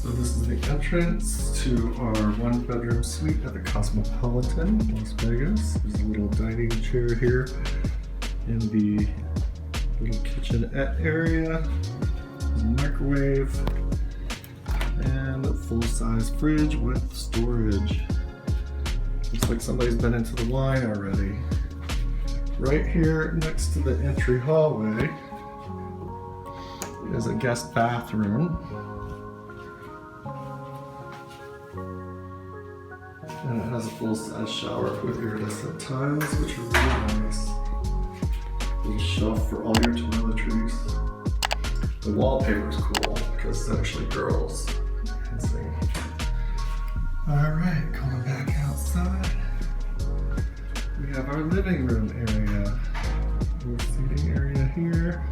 So this is the entrance to our 1-bedroom suite at the Cosmopolitan, Las Vegas. There's a little dining chair here in the little kitchenette area. There's a microwave and a full-size fridge with storage. Looks like somebody's been into the wine already. Right here next to the entry hallway is a guest bathroom. And it has a full-size shower with iridescent tiles, which are really nice. Little shelf for all your toiletries. The wallpaper is cool because it's actually girls. Alright, coming back outside. We have our living room area. Little seating area here.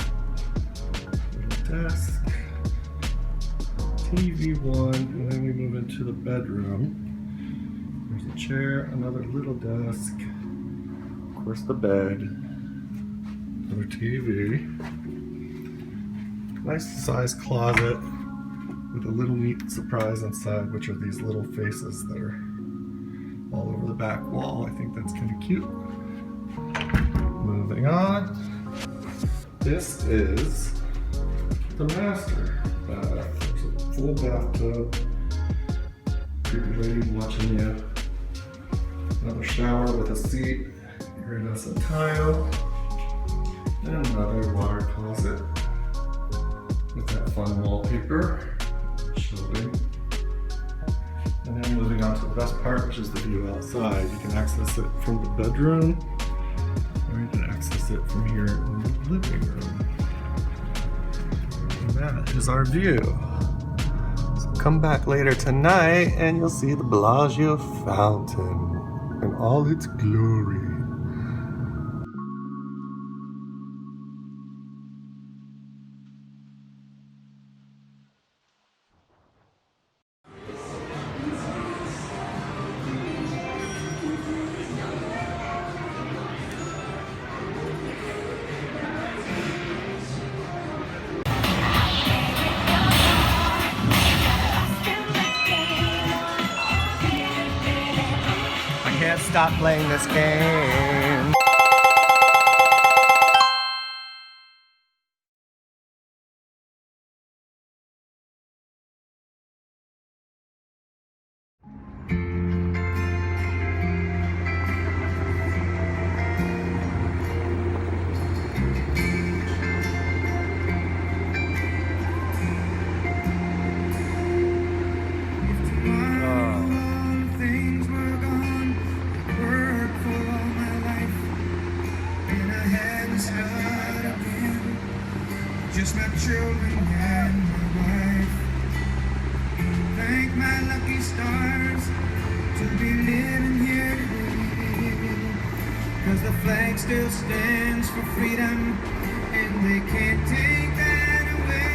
Little desk. TV one, and then we move into the bedroom. There's a chair, another little desk, of course the bed, another TV, nice size closet with a little neat surprise inside, which are these little faces that are all over the back wall. I think that's kind of cute. Moving on, this is the master bath. There's a full bathtub, creepy lady watching you. Another shower with a seat, iridescent tile, and another water closet with that fun wallpaper, shelving. And then moving on to the best part, which is the view outside. You can access it from the bedroom, or you can access it from here in the living room. And that is our view. So come back later tonight and you'll see the Bellagio fountain in all its glory. Can't stop playing this game. Just my children and my wife. Thank my lucky stars to be living here today. 'Cause the flag still stands for freedom, and they can't take that away.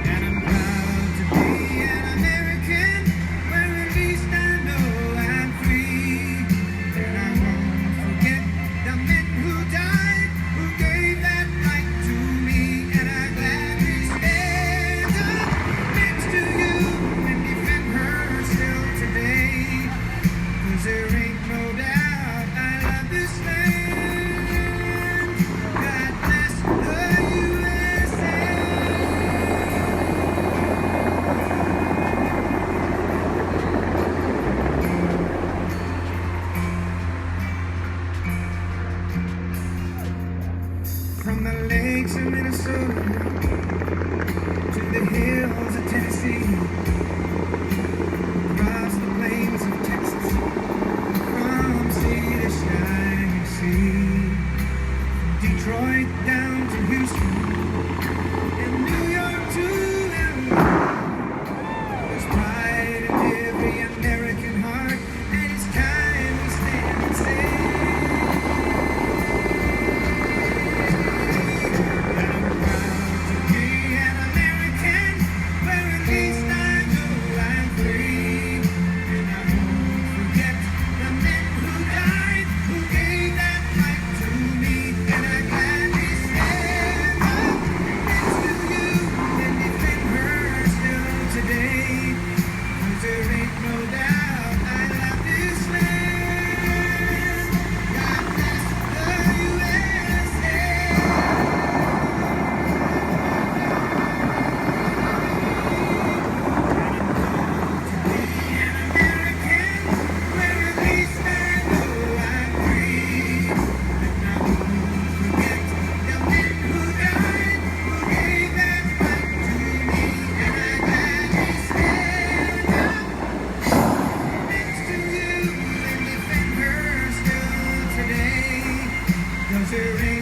And I'm proud to be an American, where at least I know I'm free. And I won't forget the men who died, who gave that right to me. And I gladly stand up next to you and defend her still today. 'Cause there ain't no doubt I love this land. winter rain.